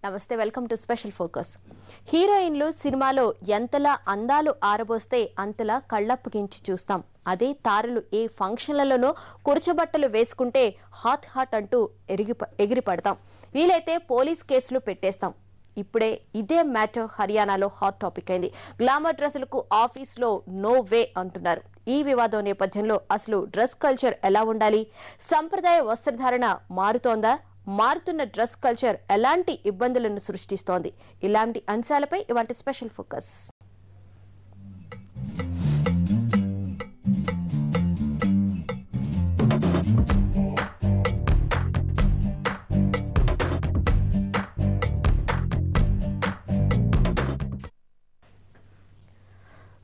నమస్తే welcome to special focus. హీరోయిన్లు సినిమాలో ఎంతలా అందాలు ఆరబోస్తే అంతలా కళ్ళప్పగించి చూస్తాం. అదే తారలు ఏ ఫంక్షన్లలోనో కుర్చబట్టలు వేసుకుంటే హాట్ హాట్ అంటూ ఎగిరి పడతాం. వీలైతే పోలీస్ కేసులు పెట్టేస్తాం. ఇప్పుడే ఇదే మ్యాటర్ హర్యానాలో హాట్ టాపిక్ అయింది. గ్లామర్ డ్రెస్సులకు ఆఫీస్లో నో వే అంటున్నారు. ఈ వివాదం నేపథ్యంలో అసలు డ్రెస్ కల్చర్ ఎలా ఉండాలి? సంప్రదాయ వస్త్రధారణ మారుతోందా? మారుతున్న డ్రెస్ కల్చర్ ఎలాంటి ఇబ్బందులను సృష్టిస్తోంది? ఇలాంటి అంశాలపై ఇవాళ స్పెషల్ ఫోకస్.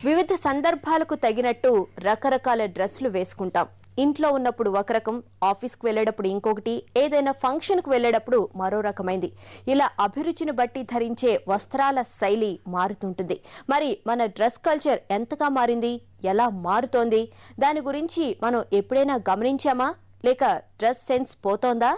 వివిధ సందర్భాలకు తగినట్టు రకరకాల డ్రెస్సులు వేసుకుంటాం. ఇంట్లో ఉన్నప్పుడు ఒక రకం, ఆఫీస్కి వెళ్ళేటప్పుడు ఇంకొకటి, ఏదైనా ఫంక్షన్కు వెళ్ళేటప్పుడు మరో రకమైంది. ఇలా అభిరుచిని బట్టి ధరించే వస్త్రాల శైలి మారుతుంటుంది. మరి మన డ్రెస్ కల్చర్ ఎంతగా మారింది? ఎలా మారుతోంది? దాని గురించి మనం ఎప్పుడైనా గమనించామా? లేక డ్రెస్ సెన్స్ పోతోందా?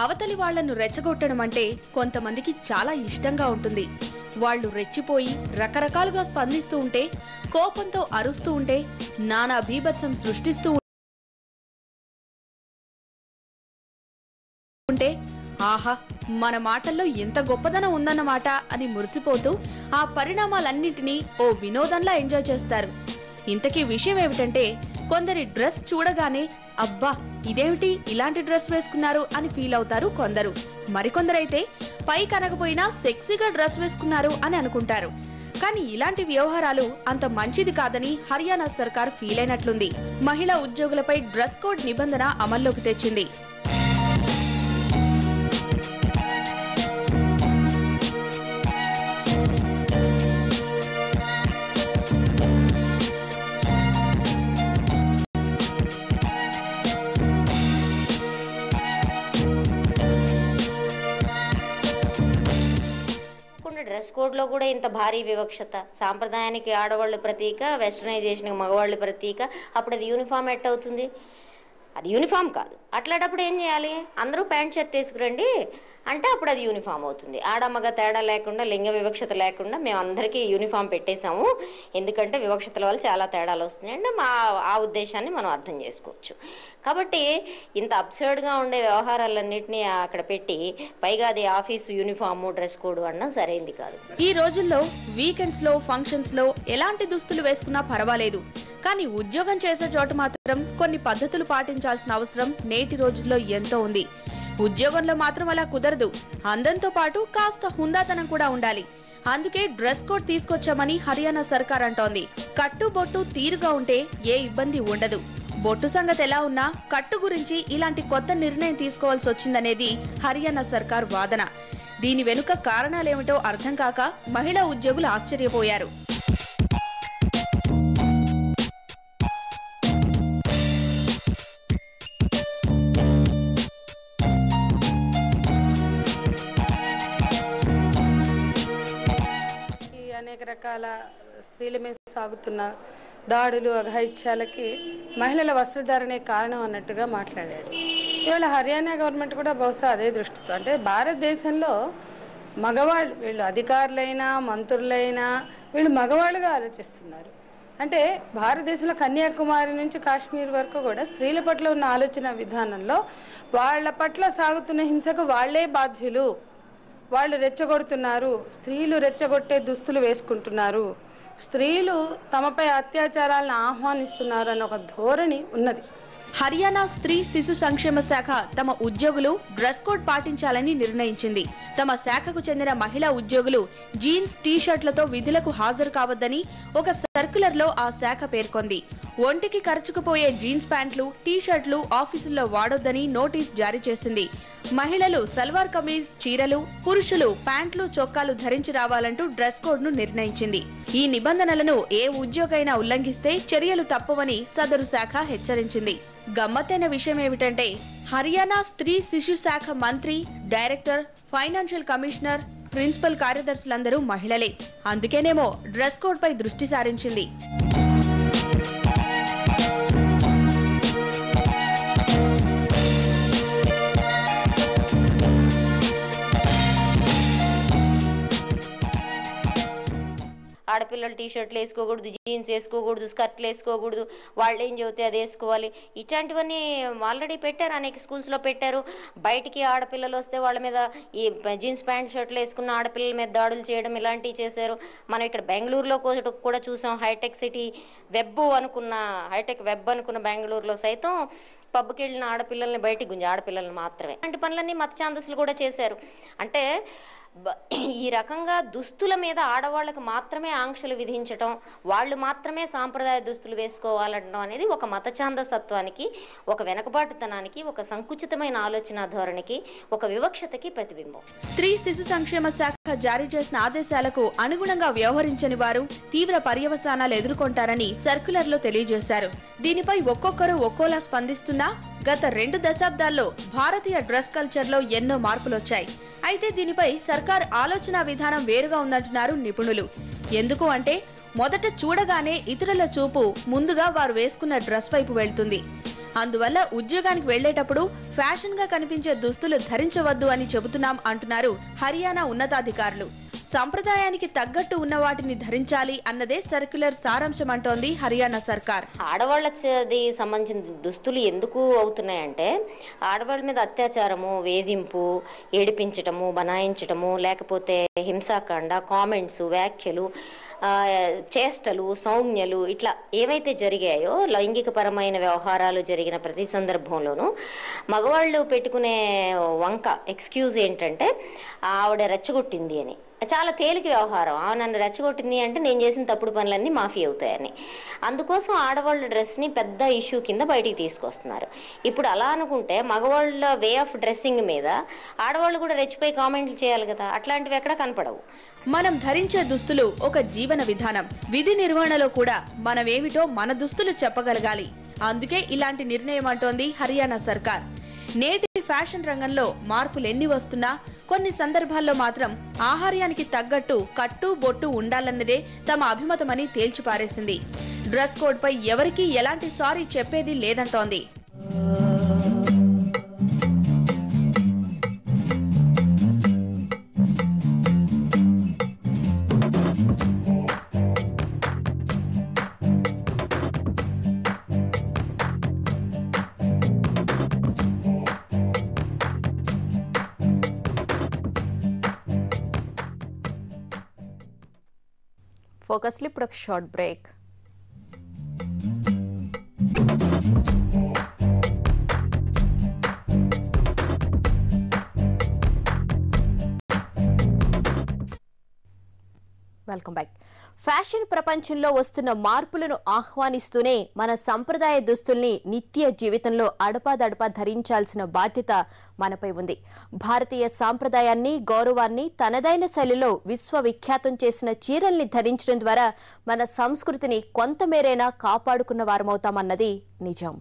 అవతలి వాళ్లను రెచ్చగొట్టడం అంటే కొంతమందికి చాలా ఇష్టంగా ఉంటుంది. వాళ్లు రెచ్చిపోయి రకరకాలుగా స్పందిస్తూ ఉంటే, కోపంతో అరుస్తూ ఉంటే, నానా బీభత్సం సృష్టిస్తూ ఉంటే, ఆహా మన మాటల్లో ఎంత గొప్పదనం ఉందన్నమాట అని మురిసిపోతూ ఆ పరిణామాలన్నింటినీ ఓ వినోదంలా ఎంజాయ్ చేస్తారు. ఇంతకీ విషయం ఏమిటంటే, కొందరి డ్రెస్ చూడగానే అబ్బా ఇదేమిటి ఇలాంటి డ్రెస్ వేసుకున్నారు అని ఫీల్ అవుతారు కొందరు. మరికొందరైతే పై కనకపోయినా సెక్సీగా డ్రెస్ వేసుకున్నారు అని అనుకుంటారు. కానీ ఇలాంటి వ్యవహారాలు అంత మంచిది కాదని హర్యానా సర్కార్ ఫీల్ అయినట్లుంది. మహిళా ఉద్యోగులపై డ్రెస్ కోడ్ నిబంధన అమల్లోకి తెచ్చింది. డ్రెస్ కోడ్లో కూడా ఇంత భారీ వివక్షత, సాంప్రదాయానికి ఆడవాళ్ళు ప్రతీక, వెస్టర్నైజేషన్కి మగవాళ్ళు ప్రతీక, అప్పుడు అది యూనిఫామ్ ఎట్ అవుతుంది? అది యూనిఫామ్ కాదు. అట్లాంటప్పుడు ఏం చేయాలి? అందరూ ప్యాంట్ షర్ట్ వేసుకురండి అంటే అప్పుడు అది యూనిఫామ్ అవుతుంది. ఆడమ్మగా తేడా లేకుండా, లింగ వివక్షత లేకుండా మేము అందరికీ యూనిఫామ్ పెట్టేశాము, ఎందుకంటే వివక్షతల వల్ల చాలా తేడాలు వస్తున్నాయంటే ఆ ఉద్దేశాన్ని మనం అర్థం చేసుకోవచ్చు. కాబట్టి ఇంత అబ్సర్డ్గా ఉండే వ్యవహారాలన్నింటినీ అక్కడ పెట్టి పైగా అది ఆఫీసు యూనిఫాము, డ్రెస్ కోడ్ అన్నా సరైంది కాదు. ఈ రోజుల్లో వీకెండ్స్ లో, ఫంక్షన్స్ లో ఎలాంటి దుస్తులు వేసుకున్నా పర్వాలేదు. కానీ ఉద్యోగం చేసే చోట మాత్రం కొన్ని పద్ధతులు పాటించాల్సిన అవసరం నేటి రోజుల్లో ఎంతో ఉంది. ఉద్యోగంలో మాత్రం అలా కుదరదు. అందంతో పాటు కాస్త హుందాతనం కూడా ఉండాలి. అందుకే డ్రెస్ కోడ్ తీసుకొచ్చామని హర్యానా సర్కార్ అంటోంది. కట్టు బొట్టు తీరుగా ఉంటే ఏ ఇబ్బంది ఉండదు. బొట్టు సంగతి ఎలా ఉన్నా కట్టు గురించి ఇలాంటి కొత్త నిర్ణయం తీసుకోవాల్సి వచ్చిందనేది హర్యానా సర్కార్ వాదన. దీని వెనుక కారణాలేమిటో అర్థం కాక మహిళా ఉద్యోగులు ఆశ్చర్యపోయారు. అనేక రకాల స్త్రీల మీద సాగుతున్న దాడులు, అఘాయిత్యాలకి మహిళల వస్త్రధారణే కారణం అన్నట్టుగా మాట్లాడాడు. ఇవాళ హర్యానా గవర్నమెంట్ కూడా బహుశా అదే దృష్టితో, అంటే భారతదేశంలో మగవాళ్ళు, వీళ్ళు అధికారులైనా మంత్రులైనా వీళ్ళు మగవాళ్ళుగా ఆలోచిస్తున్నారు. అంటే భారతదేశంలో కన్యాకుమారి నుంచి కాశ్మీర్ వరకు కూడా స్త్రీల పట్ల ఉన్న ఆలోచన విధానంలో వాళ్ళ పట్ల సాగుతున్న హింసకు వాళ్లే బాధ్యులు, వాళ్ళు రెచ్చగొడుతున్నారు, స్త్రీలు రెచ్చగొట్టే దుస్తులు వేసుకుంటున్నారు, స్త్రీలు తమపై అత్యాచారాలను ఆహ్వానిస్తున్నారు అన్న ఒక ధోరణి ఉన్నది. హర్యానా స్త్రీ శిశు సంక్షేమ శాఖ తమ ఉద్యోగులు డ్రెస్ కోడ్ పాటించాలని నిర్ణయించింది. తమ శాఖకు చెందిన మహిళా ఉద్యోగులు జీన్స్, టీ షర్ట్లతో విధులకు హాజరు కావద్దని ఒక సర్క్యులర్ లో ఆ శాఖ పేర్కొంది. ఒంటికి ఖర్చుకుపోయే జీన్స్ ప్యాంట్లు, టీ షర్ట్లు ఆఫీసుల్లో వాడొద్దని నోటీస్ జారీ చేసింది. మహిళలు సల్వార్ కమీజ్, చీరలు, పురుషులు ప్యాంట్లు, చొక్కాలు ధరించి రావాలంటూ డ్రెస్ కోడ్ ను నిర్ణయించింది. ఈ నిబంధనలను ఏ ఉద్యోగైనా ఉల్లంఘిస్తే చర్యలు తప్పవని సదరు శాఖ హెచ్చరించింది. గమ్మత్తైన విషయం ఏమిటంటే హర్యానా స్త్రీ శిశు శాఖ మంత్రి, డైరెక్టర్, ఫైనాన్షియల్ కమిషనర్, ప్రిన్సిపల్ కార్యదర్శులందరూ మహిళలే. అందుకేనేమో డ్రెస్ కోడ్ పై దృష్టి సారించింది. ఆడపిల్లలు టీ షర్ట్లు వేసుకోకూడదు, జీన్స్ వేసుకోకూడదు, స్కర్ట్లు వేసుకోకూడదు, వాళ్ళు ఏం చెబితే అది వేసుకోవాలి. ఇట్లాంటివన్నీ ఆల్రెడీ పెట్టారు, అనేక స్కూల్స్లో పెట్టారు. బయటికి ఆడపిల్లలు వస్తే వాళ్ళ మీద ఈ జీన్స్ ప్యాంట్ షర్ట్లు వేసుకున్న ఆడపిల్లల మీద దాడులు చేయడం ఇలాంటివి చేశారు. మనం ఇక్కడ బెంగళూరులో కూడా చూసాం. హైటెక్ వెబ్ అనుకున్న బెంగళూరులో సైతం పబ్కి వెళ్ళిన ఆడపిల్లల్ని బయటికి గుంజి ఆడపిల్లల్ని మాత్రమే. అలాంటి పనులన్నీ మత ఛాందస్సులు కూడా చేశారు. అంటే ఈ రకంగా దుస్తుల మీద ఆడవాళ్ళకు మాత్రమే ఆంక్షలు విధించటం, వాళ్ళు మాత్రమే సాంప్రదాయ దుస్తులు వేసుకోవాలనడం అనేది ఒక మత ఛాందసత్వానికి, ఒక వెనకబాటుతనానికి, ఒక సంకుచితమైన ఆలోచన ధోరణికి, ఒక వివక్షతకి ప్రతిబింబం. స్త్రీ శిశు సంక్షేమ శాఖ జారీ చేసిన ఆదేశాలకు అనుగుణంగా వ్యవహరించని వారు తీవ్ర పర్యవసానాలు ఎదుర్కొంటారని సర్క్యులర్ లో తెలియజేశారు. దీనిపై ఒక్కొక్కరు ఒక్కోలా స్పందిస్తున్నా గత 2 దశాబ్దాల్లో భారతీయ డ్రెస్ కల్చర్ లో ఎన్నో మార్పులొచ్చాయి. అయితే దీనిపై సర్కార్ ఆలోచన విధానం వేరుగా ఉందంటున్నారు నిపుణులు. ఎందుకు అంటే మొదట చూడగానే ఇతరుల చూపు ముందుగా వారు వేసుకున్న డ్రెస్ వైపు వెళ్తుంది. అందువల్ల ఉద్యోగానికి వెళ్లేటప్పుడు ఫ్యాషన్ గా కనిపించే దుస్తులు ధరించవద్దు అని చెబుతున్నాం అంటున్నారు హర్యానా ఉన్నతాధికారులు. సంప్రదాయానికి తగ్గట్టు ఉన్న వాటిని ధరించాలి అన్నదే సర్క్యులర్ సారాంశం అంటోంది హర్యానా సర్కార్. ఆడవాళ్ళకి సంబంధించిన దుస్తులు ఎందుకు అవుతున్నాయంటే ఆడవాళ్ళ మీద అత్యాచారము, వేధింపు, ఏడిపించటము, బనాయించటము, లేకపోతే హింసాకాండ, కామెంట్స్, వ్యాఖ్యలు, చేష్టలు, సౌజ్ఞలు ఇట్లా ఏవైతే జరిగాయో లైంగికపరమైన వ్యవహారాలు జరిగిన ప్రతి సందర్భంలోనూ మగవాళ్ళు పెట్టుకునే ఎక్స్క్యూజ్ ఏంటంటే ఆవిడ రెచ్చగొట్టింది అని. చాలా తేలిక వ్యవహారం. నన్ను రెచ్చగొట్టింది అంటే నేను చేసిన తప్పుడు పనులన్నీ మాఫీ అవుతాయని. అందుకోసం ఆడవాళ్ళ డ్రెస్ని పెద్ద ఇష్యూ కింద బయటికి తీసుకొస్తున్నారు. ఇప్పుడు అలా అనుకుంటే మగవాళ్ళ వే ఆఫ్ డ్రెస్సింగ్ మీద ఆడవాళ్ళు కూడా రెచ్చిపోయి కామెంట్లు చేయాలి కదా. అట్లాంటివి ఎక్కడ కనపడవు. మనం ధరించే దుస్తులు ఒక జీవన విధానం. విధి నిర్వహణలో కూడా మనమేమిటో మన దుస్తులు చెప్పగలగాలి. అందుకే ఇలాంటి నిర్ణయం అంటోంది హర్యానా సర్కార్. నేటి ఫ్యాషన్ రంగంలో మార్పులు ఎన్ని వస్తున్నా కొన్ని సందర్భాల్లో మాత్రం ఆహార్యానికి తగ్గట్టు కట్టు బొట్టు ఉండాలన్నదే తమ అభిమతమని తేల్చిపారేసింది. డ్రెస్ కోడ్ పై ఎవరికీ ఎలాంటి సారీ చెప్పేది లేదంటోంది. ఫోకస్లో ఇప్పుడు ఒక short break. Welcome back. Fashion ప్రపంచంలో వస్తున్న మార్పులను ఆహ్వానిస్తూనే మన సంప్రదాయ దుస్తుల్ని నిత్య జీవితంలో అడపాదడపా ధరించాల్సిన బాధ్యత మనపై ఉంది. భారతీయ సాంప్రదాయాన్ని, గౌరవాన్ని తనదైన శైలిలో విశ్వవిఖ్యాతం చేసిన చీరల్ని ధరించడం ద్వారా మన సంస్కృతిని కొంతమేరైనా కాపాడుకున్న వారమవుతామన్నది నిజం.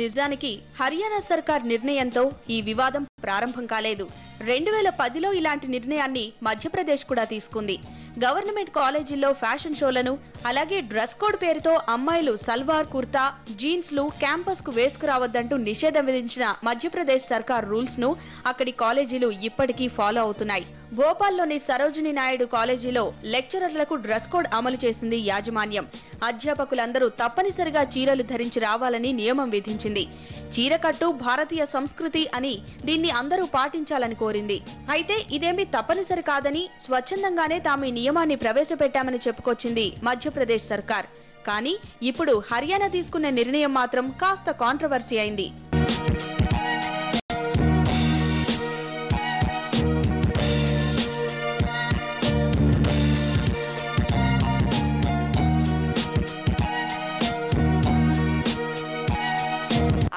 నిజానికి హర్యానా సర్కార్ నిర్ణయంతో ఈ వివాదం ప్రారంభం కాలేదు. 2010లో ఇలాంటి నిర్ణయాన్ని మధ్యప్రదేశ్ కూడా తీసుకుంది. గవర్నమెంట్ కాలేజీల్లో ఫ్యాషన్ షోలను, అలాగే డ్రెస్ కోడ్ పేరుతో అమ్మాయిలు సల్వార్, కుర్తా, జీన్స్లు క్యాంపస్ కు వేసుకురావద్దంటూ నిషేధం విధించిన మధ్యప్రదేశ్ సర్కార్ రూల్స్ ను అక్కడి కాలేజీలు ఇప్పటికీ ఫాలో అవుతున్నాయి. భోపాల్లోని సరోజిని నాయుడు కాలేజీలో లెక్చరర్లకు డ్రెస్ కోడ్ అమలు చేసింది యాజమాన్యం. అధ్యాపకులందరూ తప్పనిసరిగా చీరలు ధరించి రావాలని నియమం విధించింది. చీరకట్టు భారతీయ సంస్కృతి అని దీన్ని అందరూ పాటించాలని కోరింది. అయితే ఇదేమీ తప్పనిసరి కాదని స్వచ్ఛందంగానే తాము ఈ నియమాన్ని ప్రవేశపెట్టామని చెప్పుకొచ్చింది మధ్యప్రదేశ్ సర్కార్. కానీ ఇప్పుడు హర్యానా తీసుకున్న నిర్ణయం మాత్రం కాస్త కాంట్రవర్సీ అయింది.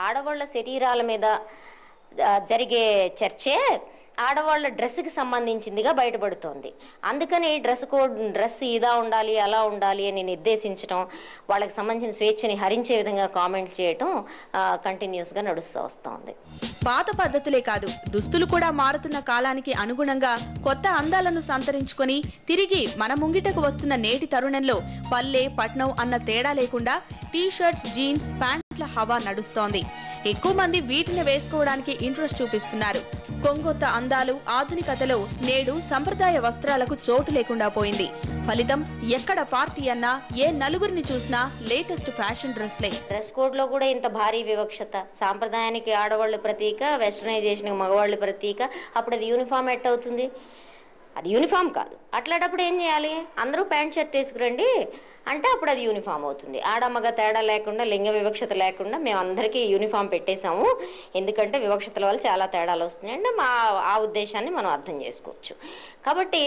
ఆడవాళ్ళ శరీరాల మీద జరిగే చర్చే ఆడవాళ్ళ డ్రెస్కి సంబంధించిందిగా బయటపడుతోంది. అందుకని డ్రెస్ ఇదా ఉండాలి అలా ఉండాలి అని నిర్దేశించడం, వాళ్ళకి సంబంధించిన స్వేచ్ఛని హరించే విధంగా కామెంట్ చేయటం కంటిన్యూస్గా నడుస్తూ వస్తోంది. పాత పద్ధతులే కాదు, దుస్తులు కూడా మారుతున్న కాలానికి అనుగుణంగా కొత్త అందాలను సంతరించుకొని తిరిగి మన ముంగిటకు వస్తున్న నేటి తరుణంలో పల్లె పట్నం అన్న తేడా లేకుండా టీ-షర్ట్స్, జీన్స్, ప్యాంట్ల హవా నడుస్తోంది. ఎక్కువ మంది వీటిని వేసుకోవడానికి ఇంట్రెస్ట్ చూపిస్తున్నారు. కొంగొత్త అందాలు, ఆధునికతలో నేడు సంప్రదాయ వస్త్రాలకు చోటు లేకుండా పోయింది. ఫలితం ఎక్కడ పార్టీ అన్నా ఏ నలుగురిని చూసినా లేటెస్ట్ ఫ్యాషన్ డ్రెస్లే. డ్రెస్ కోడ్ లో కూడా ఇంత భారీ వివక్షత, సాంప్రదాయానికి ఆడవాళ్ళు ప్రతీక, వెస్టర్నైజేషన్ మగవాళ్ళు ప్రతీక, అప్పుడు అది యూనిఫామ్ ఎట్ అవుతుంది? అది యూనిఫామ్ కాదు. అట్లాంటప్పుడు ఏం చేయాలి? అందరూ ప్యాంట్ షర్ట్ వేసుకురండి అంటే అప్పుడు అది యూనిఫామ్ అవుతుంది. ఆడమగ తేడా లేకుండా, లింగ వివక్షత లేకుండా మేము అందరికీ యూనిఫామ్ పెట్టేశాము, ఎందుకంటే వివక్షతల వల్ల చాలా తేడాలు వస్తున్నాయి అంటే ఆ ఉద్దేశాన్ని మనం అర్థం చేసుకోవచ్చు. కాబట్టి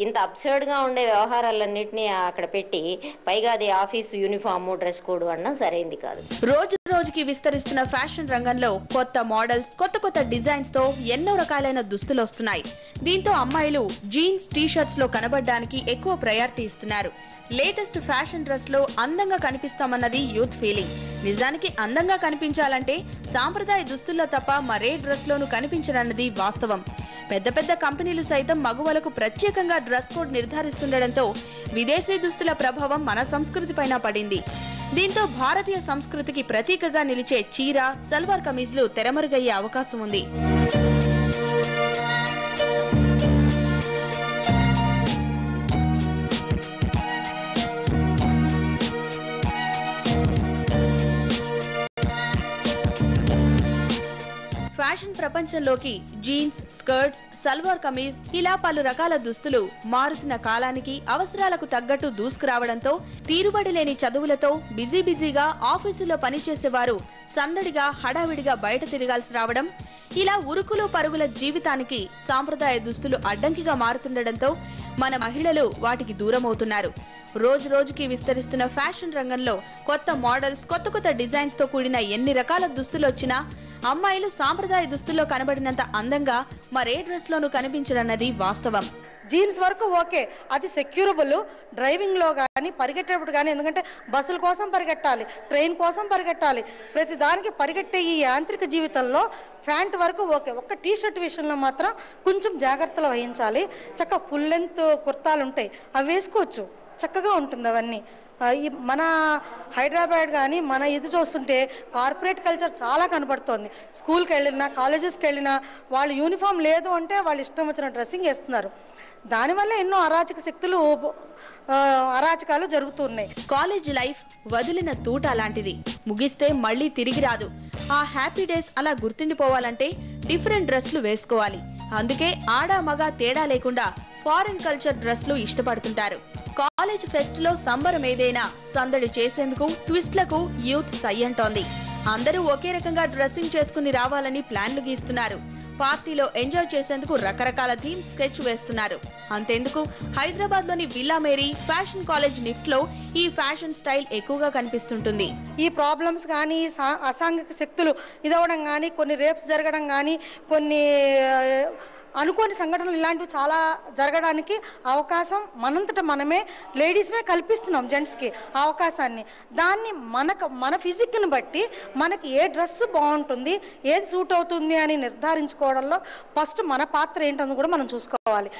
ఇంత అబ్సర్డ్గా ఉండే వ్యవహారాలన్నింటినీ అక్కడ పెట్టి పైగా అది ఆఫీసు యూనిఫాము, డ్రెస్ కోడ్ అనడం సరైంది కాదు. రోజు రోజుకి విస్తరిస్తున్న ఫ్యాషన్ రంగంలో కొత్త మోడల్స్, కొత్త డిజైన్స్ తో ఎన్నో రకాలైన దుస్తులు వస్తున్నాయి. దీంతో అమ్మాయిలు జీన్స్, టీ-షర్ట్స్ లో కనబడడానికి ఎక్కువ ప్రయారిటీ ఇస్తున్నారు. లేటెస్ట్ ఫ్యాషన్ డ్రెస్ లో అందంగా కనిపిస్తామన్నది యూత్ ఫీలింగ్. నిజానికి అందంగా కనిపించాలంటే సాంప్రదాయ దుస్తుల్లో తప్ప మరే డ్రెస్ లోనూ కనిపించరన్నది వాస్తవం. పెద్ద కంపెనీలు సైతం మగువలకు ప్రత్యేకంగా డ్రెస్ కోడ్ నిర్ధారిస్తుండటంతో విదేశీ దుస్తుల ప్రభావం మన సంస్కృతి పైన పడింది. దీంతో భారతీయ సంస్కృతికి ప్రతీకగా నిలిచే చీర, సల్వార్ కమీజ్లు తెరమరుగయ్యే అవకాశం ఉంది. ఫ్యాషన్ ప్రపంచంలోకి జీన్స్, స్కర్ట్స్, సల్వార్ కమీజ్ ఇలా పలు రకాల దుస్తులు మారుతున్న కాలానికి అవసరాలకు తగ్గట్టు దూసుకురావడంతో తీరుబడి లేని చదువులతో బిజీగా ఆఫీసులో పనిచేసేవారు సందడిగా హడావిడిగా బయట తిరగాల్సి రావడం, ఇలా ఉరుకులు పరుగుల జీవితానికి సాంప్రదాయ దుస్తులు అడ్డంకిగా మారుతుండటంతో మన మహిళలు వాటికి దూరమవుతున్నారు. రోజుకి విస్తరిస్తున్న ఫ్యాషన్ రంగంలో కొత్త మోడల్స్, కొత్త డిజైన్స్ తో కూడిన ఎన్ని రకాల దుస్తులు వచ్చినా అమ్మాయిలు సాంప్రదాయ దుస్తుల్లో కనబడినంత అందంగా మరే డ్రెస్ లోనూ కనిపించరన్నది వాస్తవం. జీన్స్ వరకు ఓకే, అది సెక్యూరబుల్ డ్రైవింగ్లో కానీ పరిగెట్టేటప్పుడు కానీ, ఎందుకంటే బస్సుల కోసం పరిగెట్టాలి, ట్రైన్ కోసం పరిగెట్టాలి, ప్రతి దానికి పరిగెట్టే ఈ యాంత్రిక జీవితంలో ప్యాంట్ వరకు ఓకే. ఒక్క టీ-షర్ట్ విషయంలో మాత్రం కొంచెం జాగ్రత్తలు వహించాలి. చక్కగా ఫుల్ లెంత్ కుర్తాలు ఉంటాయి, అవి వేసుకోవచ్చు, చక్కగా ఉంటుంది అవన్నీ. మన హైదరాబాద్ కానీ మన ఇది చూస్తుంటే కార్పొరేట్ కల్చర్ చాలా కనబడుతోంది. స్కూల్కి వెళ్ళినా, కాలేజెస్కి వెళ్ళినా వాళ్ళు యూనిఫామ్ లేదు అంటే వాళ్ళు ఇష్టం వచ్చిన డ్రెస్సింగ్ వేస్తున్నారు. దానివల్ల ఎన్నో అరాచకాలు జరుగుతున్నాయి. కాలేజ్ లైఫ్ వదిలిన తూట లాంటిది, ముగిస్తే మళ్ళీ తిరిగి రాదు. ఆ హ్యాపీ డేస్ అలా గుర్తుండిపోవాలంటే డిఫరెంట్ డ్రెస్లు వేసుకోవాలి. అందుకే ఆడ మగ తేడా లేకుండా ఫారిన్ కల్చర్ డ్రెస్లు ఇష్టపడుతుంటారు. కాలేజ్ ఫెస్ట్ లో సంబరం ఏదైనా సందడి చేసేందుకు ట్విస్ట్లకు యూత్ సై అంటోంది. అందరూ ఒకే రకంగా డ్రెస్సింగ్ చేసుకుని రావాలని ప్లాన్లు గీస్తున్నారు. పార్టీలో ఎంజాయ్ చేసేందుకు రకరకాల థీమ్ స్కెచ్ వేస్తున్నారు. అంతేందుకు హైదరాబాద్ లోని Villa Marie fashion college NIFT లో ఈ ఫ్యాషన్ స్టైల్ ఎక్కువగా కనిపిస్తుంటుంది. ఈ ప్రాబ్లమ్స్ కానీ, అసాంఘిక శక్తులు ఇదవడం కానీ, కొన్ని రేప్స్ జరగడం కానీ, కొన్ని అనుకోని సంఘటనలు ఇలాంటివి చాలా జరగడానికి అవకాశం మనంతట మనమే లేడీస్మే కల్పిస్తున్నాం జెంట్స్కి అవకాశాన్ని. దాన్ని మన ఫిజిక్ని బట్టి మనకి ఏ డ్రెస్ బాగుంటుంది, ఏది సూట్ అవుతుంది అని నిర్ధారించుకోవడంలో ఫస్ట్ మన పాత్ర ఏంటని కూడా మనం చూసుకోవాలి.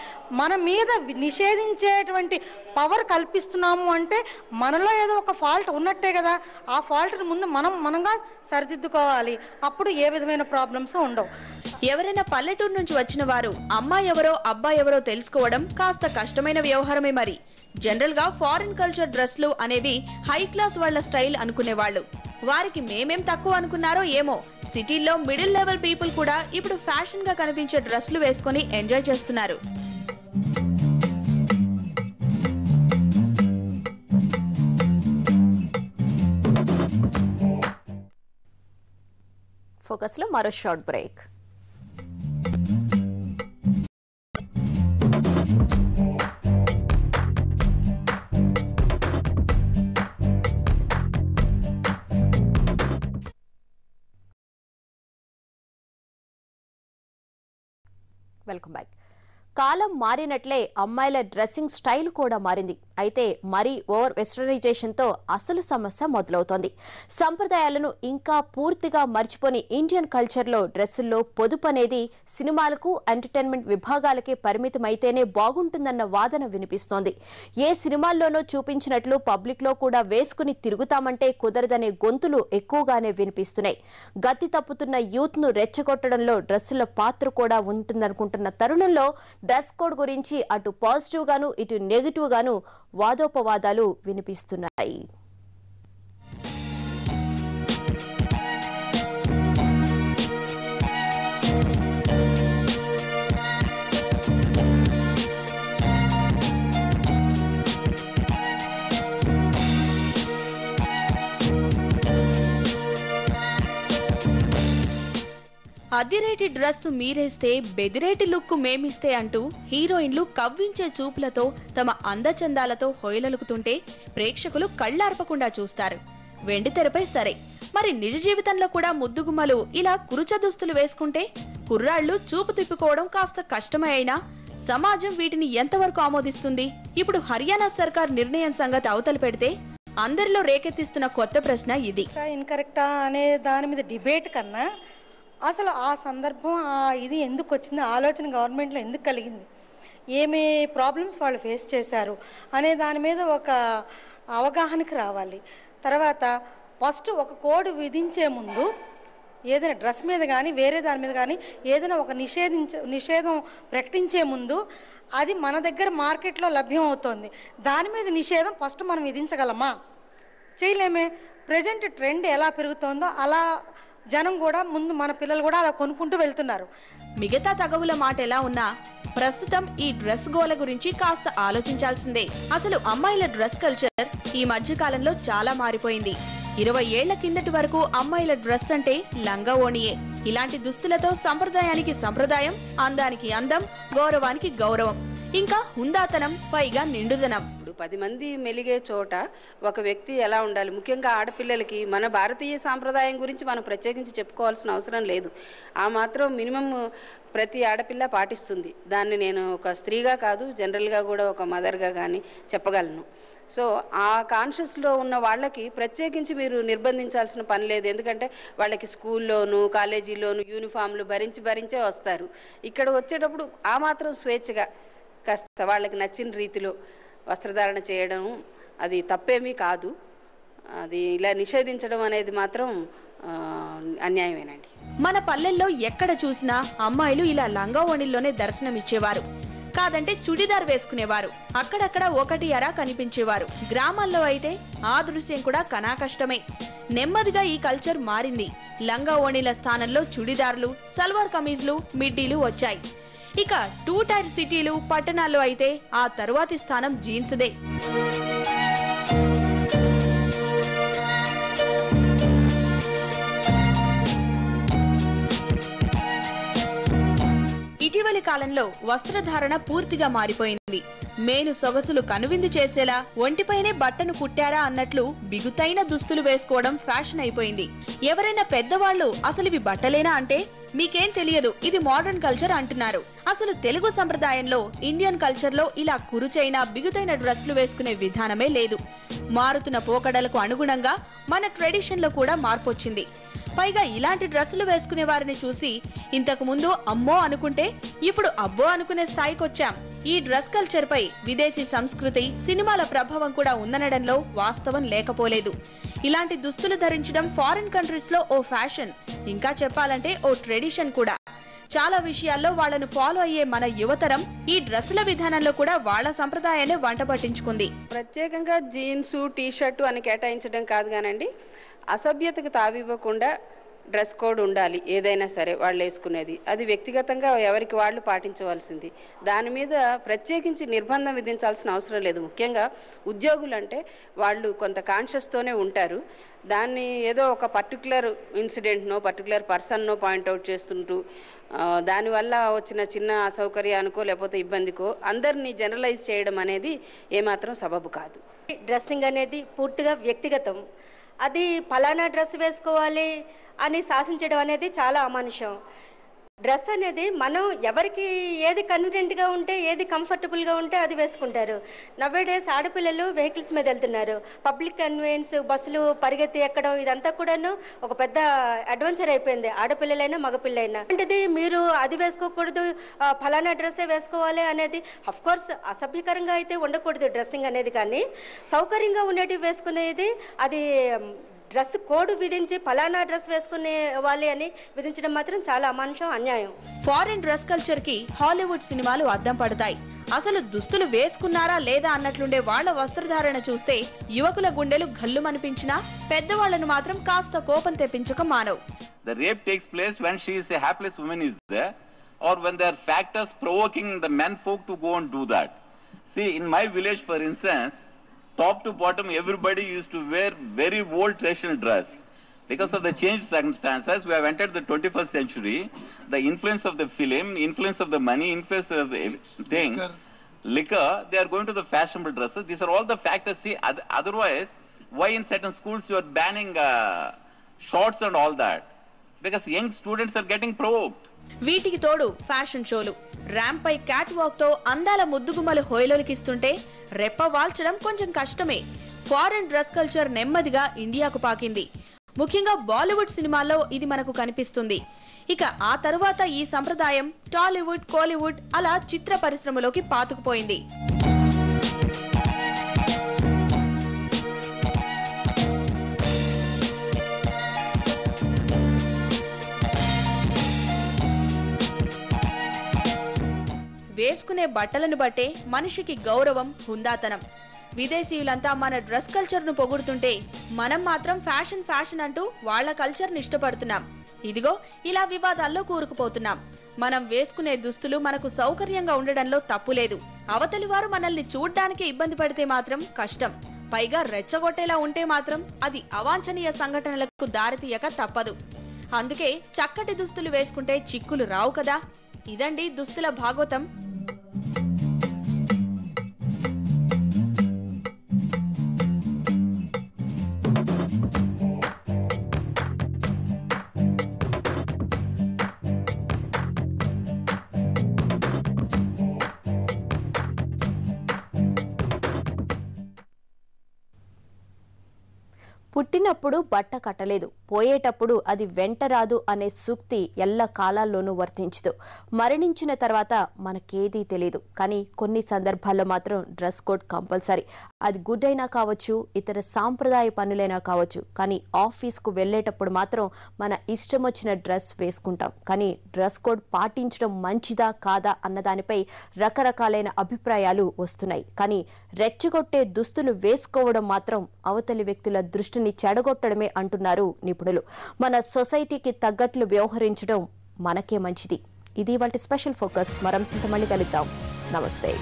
మన మీద నిషేధించేటువంటి పవర్ కల్పిస్తున్నాము అంటే మనలో ఏదో ఒక ఫాల్ట్ ఉన్నట్టే కదా. ఆ ఫాల్ట్ని ముందు మనంగా సరిదిద్దుకోవాలి. అప్పుడు ఏ విధమైన ప్రాబ్లమ్స్ ఉండవు. ఎవరైనా పల్లెటూరు నుంచి వచ్చిన వారు అమ్మాయి ఎవరో అబ్బాయి ఎవరో తెలుసుకోవడం కాస్త కష్టమైన వ్యవహారమే. మరి జనరల్ గా ఫారిన్ కల్చర్ డ్రెస్లు అనేవి హై క్లాస్ వాళ్ల స్టైల్ అనుకునేవాళ్లు. వారికి మేమేం తక్కువ అనుకున్నారో ఏమో, సిటీల్లో మిడిల్ లెవెల్ పీపుల్ కూడా ఇప్పుడు ఫ్యాషన్ గా కనిపించే డ్రెస్లు వేసుకుని ఎంజాయ్ చేస్తున్నారు. ఫోకస్లో మరో షార్ట్ బ్రేక్. Welcome back. కాలం మారినట్లే అమ్మాయిల డ్రెస్సింగ్ స్టైల్ కూడా మారింది. అయితే మరీ ఓవర్ వెస్టర్నైజేషన్తో అసలు సమస్య మొదలవుతోంది. సంప్రదాయాలను ఇంకా పూర్తిగా మర్చిపోని ఇండియన్ కల్చర్లో డ్రెస్సుల్లో పొదుపు అనేది సినిమాలకు ఎంటర్టైన్మెంట్ విభాగాలకే పరిమితమైతేనే బాగుంటుందన్న వాదన వినిపిస్తోంది. ఏ సినిమాల్లోనో చూపించినట్లు పబ్లిక్లో కూడా వేసుకుని తిరుగుతామంటే కుదరదనే గొంతులు ఎక్కువగానే వినిపిస్తున్నాయి. గతి తప్పుతున్న యూత్ను రెచ్చగొట్టడంలో డ్రెస్సుల పాత్ర కూడా ఉంటుందనుకుంటున్న తరుణంలో డ్రెస్ కోడ్ గురించి అటు పాజిటివ్ గాను ఇటు నెగిటివ్ గాను వాదోపవాదాలు వినిపిస్తున్నాయి. అదిరేటి డ్రెస్ మీరేస్తే బెదిరేటి లుక్ మేమిస్తే అంటూ హీరోయిన్లు కవ్వించే చూపులతో తమ అందచందాలతో హొయలలుకుతుంటే ప్రేక్షకులు కళ్ళార్పకుండా చూస్తారు. వెండితెరపై సరే, మరి నిజ జీవితంలో కూడా ముద్దుగుమ్మలు ఇలా కురుచ దుస్తులు వేసుకుంటే కుర్రాళ్లు చూపు తిప్పుకోవడం కాస్త కష్టమే అయినా సమాజం వీటిని ఎంతవరకు ఆమోదిస్తుంది? ఇప్పుడు హర్యానా సర్కార్ నిర్ణయం సంగతి అవతల పెడితే అందరిలో రేకెత్తిస్తున్న కొత్త ప్రశ్న ఇది. ఇన్కరెక్టా అనే దాని మీద డిబేట్ కన్నా అసలు ఆ సందర్భం ఇది ఎందుకు వచ్చింది, ఆలోచన గవర్నమెంట్లో ఎందుకు కలిగింది, ఏమి ప్రాబ్లమ్స్ వాళ్ళు ఫేస్ చేశారు అనే దాని మీద ఒక అవగాహనకి రావాలి. తర్వాత ఫస్ట్ ఒక కోడ్ విధించే ముందు ఏదైనా డ్రెస్ మీద కానీ వేరే దాని మీద కానీ ఏదైనా ఒక నిషేధం ప్రకటించే ముందు అది మన దగ్గర మార్కెట్లో లభ్యం అవుతుంది. దాని మీద నిషేధం ఫస్ట్ మనం విధించగలమా? చేయలేమే. ప్రజెంట్ ట్రెండ్ ఎలా పెరుగుతోందో అలా జనం కూడా ముందు మన పిల్లలు కూడా అలా కొనుక్కుంటూ వెళ్తున్నారు. మిగతా తగవుల మాట ఎలా ఉన్నా ప్రస్తుతం ఈ డ్రెస్ గోల గురించి కాస్త ఆలోచించాల్సిందే. అసలు అమ్మాయిల డ్రెస్ కల్చర్ ఈ మధ్య కాలంలో చాలా మారిపోయింది. 20 ఏళ్ల కిందటి వరకు అమ్మాయిల డ్రెస్ అంటే లంగా ఓణియే. ఇలాంటి దుస్తులతో సంప్రదాయానికి సంప్రదాయం, అందానికి అందం, గౌరవానికి గౌరవం, ఇంకా హుందాతనం, పైగా నిండుదనం. 10 మంది మెలిగే చోట ఒక వ్యక్తి ఎలా ఉండాలి? ముఖ్యంగా ఆడపిల్లలకి మన భారతీయ సాంప్రదాయం గురించి మనం ప్రత్యేకించి చెప్పుకోవాల్సిన అవసరం లేదు. ఆ మాత్రం మినిమం ప్రతి ఆడపిల్ల పాటిస్తుంది. దాన్ని నేను ఒక స్త్రీగా కాదు, జనరల్గా కూడా ఒక మదర్గా కానీ చెప్పగలను. సో ఆ కాన్షియస్లో ఉన్న వాళ్ళకి ప్రత్యేకించి మీరు నిర్బంధించాల్సిన పని లేదు. ఎందుకంటే వాళ్ళకి స్కూల్లోనూ కాలేజీలోనూ యూనిఫామ్లు భరించే వస్తారు. ఇక్కడ వచ్చేటప్పుడు ఆ మాత్రం స్వేచ్ఛగా కాస్త వాళ్ళకి నచ్చిన రీతిలో వస్త్రధారణ చేయడం అది తప్పేమీ కాదు. అది ఇలా నిషేధించడం అనేది మాత్రం అన్యాయమేనండి. మన పల్లెల్లో ఎక్కడ చూసినా అమ్మాయిలు ఇలా లంగా ఓణిల్లోనే దర్శనమిచ్చేవారు. కాదంటే చుడిదార్ వేసుకునేవారు. అక్కడక్కడ ఒకటి అరా కనిపించేవారు. గ్రామాల్లో అయితే ఆ దృశ్యం కూడా కనాకష్టమే. నెమ్మదిగా ఈ కల్చర్ మారింది. లంగా ఓణిల స్థానంలో చుడిదార్లు, సల్వార్ కమీజ్లు, మిడ్డీలు వచ్చాయి. ఇక 2 టైర్ సిటీలు, పట్టణాల్లో అయితే ఆ తరువాతి స్థానం జీన్స్దే. ఇటీవలి కాలంలో వస్త్రధారణ పూర్తిగా మారిపోయింది. మేను సొగసులు కనువిందు చేసేలా ఒంటిపైనే బట్టను కుట్టారా అన్నట్లు బిగుతైన దుస్తులు వేసుకోవడం ఫ్యాషన్ అయిపోయింది. ఎవరైనా పెద్దవాళ్లు అసలు ఇవి బట్టలేనా అంటే మీకేం తెలియదు, ఇది మోడర్న్ కల్చర్ అంటున్నారు. అసలు తెలుగు సంప్రదాయంలో, ఇండియన్ కల్చర్ లో ఇలా కురుచైన బిగుతైన డ్రెస్లు వేసుకునే విధానమే లేదు. మారుతున్న పోకడలకు అనుగుణంగా మన ట్రెడిషన్ లో కూడా మార్పొచ్చింది. పైగా ఇలాంటి డ్రెస్సులు వేసుకునే వారిని చూసి ఇంతకు ముందు అమ్మో అనుకుంటే ఇప్పుడు అబ్బో అనుకునే స్థాయికొచ్చాం. ఈ డ్రెస్ కల్చర్ పై విదేశీ సంస్కృతి, సినిమాల ప్రభావం కూడా ఉందనడంలో వాస్తవం లేకపోలేదు. ఇలాంటి దుస్తులు ధరించడం ఫారిన్ కంట్రీస్ లో ఓ ఫ్యాషన్, ఇంకా చెప్పాలంటే ఓ ట్రెడిషన్ కూడా. చాలా విషయాల్లో వాళ్లను ఫాలో అయ్యే మన యువతరం ఈ డ్రెస్సుల విధానంలో కూడా వాళ్ల సంప్రదాయాన్ని వంట పట్టించుకుంది. ప్రత్యేకంగా జీన్స్, టీషర్టు అని కేటాయించడం కాదు కానండి, అసభ్యతకు తావివ్వకుండా డ్రెస్ కోడ్ ఉండాలి. ఏదైనా సరే వాళ్ళు వేసుకునేది అది వ్యక్తిగతంగా ఎవరికి వాళ్ళు పాటించవలసింది. దాని మీద ప్రత్యేకించి నిర్బంధం విధించాల్సిన అవసరం లేదు. ముఖ్యంగా ఉద్యోగులు అంటే వాళ్ళు కొంత కాన్షియస్తోనే ఉంటారు. దాన్ని ఏదో ఒక పర్టికులర్ ఇన్సిడెంట్నో పర్టికులర్ పర్సన్నో పాయింట్అవుట్ చేస్తుంటూ దానివల్ల వచ్చిన చిన్న అసౌకర్యానికో లేకపోతే ఇబ్బందికో అందరినీ జనరలైజ్ చేయడం అనేది ఏమాత్రం సబబు కాదు. డ్రెస్సింగ్ అనేది పూర్తిగా వ్యక్తిగతం. అది ఫలానా డ్రెస్ వేసుకోవాలి అని శాసించడం అనేది చాలా అమానుషం. డ్రెస్ అనేది మనం ఎవరికి ఏది కన్వీనియంట్గా ఉంటే ఏది కంఫర్టబుల్గా ఉంటే అది వేసుకుంటారు. నవ్వేడేస్ ఆడపిల్లలు వెహికల్స్ మీద వెళ్తున్నారు. పబ్లిక్ కన్వీనియన్స్, బస్సులు పరిగెత్తి ఎక్కడం ఇదంతా కూడాను ఒక పెద్ద అడ్వెంచర్ అయిపోయింది, ఆడపిల్లలైనా మగపిల్లైనా. అంటే మీరు అది వేసుకోకూడదు, ఫలానా డ్రెస్సే వేసుకోవాలి అనేది అఫ్కోర్స్ అసభ్యకరంగా అయితే ఉండకూడదు డ్రెస్సింగ్ అనేది. కానీ సౌకర్యంగా ఉండేటివి వేసుకునేది అది డ్రెస్ కోడ్ విధించి ఫలానా డ్రెస్ వేసుకునే వాళ్ళే అని విధించడం మాత్రం చాలా అమానుషం, అన్యాయం. ఫారిన్ డ్రెస్ కల్చర్ కి హాలీవుడ్ సినిమాలు అద్దం పడతాయి. అసలు దుస్తులు వేసుకున్నారా లేదా అన్నట్లుండే వాళ్ల వస్త్రధారణ చూస్తే యువకుల గుండెలు గల్లుమనిపించినా పెద్దవాళ్లను మాత్రం కాస్త కోపం తెప్పించక మానవు. The rape takes place when she is a hapless woman is there, or when there are factors provoking the men folk to go and do that. See, in my village, for instance, top to bottom, everybody used to wear very old traditional dress. Because of the changed circumstances, we have entered the 21st century. The influence of the film, influence of the money, influence of the thing, liquor, they are going to the fashionable dresses. These are all the factors. See, otherwise, why in certain schools you are banning shorts and all that? Because young students are getting provoked. వీటికి తోడు fashion షోలు, ramp పై cat walk తో అందాల ముద్దుగుమ్మలు హోయలోకిస్తుంటే రెప్ప వాల్చడం కొంచెం కష్టమే. Foreign dress culture నెమ్మదిగా ఇండియాకు పాకింది. ముఖ్యంగా బాలీవుడ్ సినిమాల్లో ఇది మనకు కనిపిస్తుంది. ఇక ఆ తరువాత ఈ సంప్రదాయం టాలీవుడ్, కోలీవుడ్ అలా చిత్ర పరిశ్రమలోకి పాతుకుపోయింది. వేసుకునే బట్టలను బట్టే మనిషికి గౌరవం, హుందాతనం. విదేశీయులంతా మన డ్రెస్ కల్చర్ ను పొగుడుతుంటే మనం మాత్రం ఫ్యాషన్ ఫ్యాషన్ అంటూ వాళ్ల కల్చర్ ని ఇష్టపడుతున్నాం. ఇదిగో ఇలా వివాదాల్లో కూరుకుపోతున్నాం. మనం వేసుకునే దుస్తులు మనకు సౌకర్యంగా ఉండడంలో తప్పులేదు. అవతలి వారు మనల్ని చూడ్డానికి ఇబ్బంది పడితే మాత్రం కష్టం. పైగా రెచ్చగొట్టేలా ఉంటే మాత్రం అది అవాంఛనీయ సంఘటనలకు దారితీయక తప్పదు. అందుకే చక్కటి దుస్తులు వేసుకుంటే చిక్కులు రావు కదా. ఇదండి దుస్తుల భాగవతం. పుట్టినప్పుడు బట్ట కట్టలేదు, పోయేటప్పుడు అది వెంట రాదు అనే సూక్తి ఎల్ల కాలాల్లోనూ వర్తించదు. మరణించిన తర్వాత మనకేదీ తెలియదు. కానీ కొన్ని సందర్భాల్లో మాత్రం డ్రెస్ కోడ్ కంపల్సరీ. అది గుడ్ అయినా కావచ్చు, ఇతర సాంప్రదాయ పనులైనా కావచ్చు. కానీ ఆఫీస్కు వెళ్లేటప్పుడు మాత్రం మన ఇష్టం వచ్చిన డ్రెస్ వేసుకుంటాం. కానీ డ్రెస్ కోడ్ పాటించడం మంచిదా కాదా అన్నదానిపై రకరకాలైన అభిప్రాయాలు వస్తున్నాయి. కానీ రెచ్చగొట్టే దుస్తులు వేసుకోవడం మాత్రం అవతలి వ్యక్తుల దృష్టిని చెడగొట్టడమే అంటున్నారు నిపుణులు. మన సొసైటీకి తగ్గట్లు వ్యవహరించడం మనకే మంచిది. ఇది వాటి స్పెషల్ ఫోకస్. మరో మళ్ళీ కలుద్దాం. నమస్తే.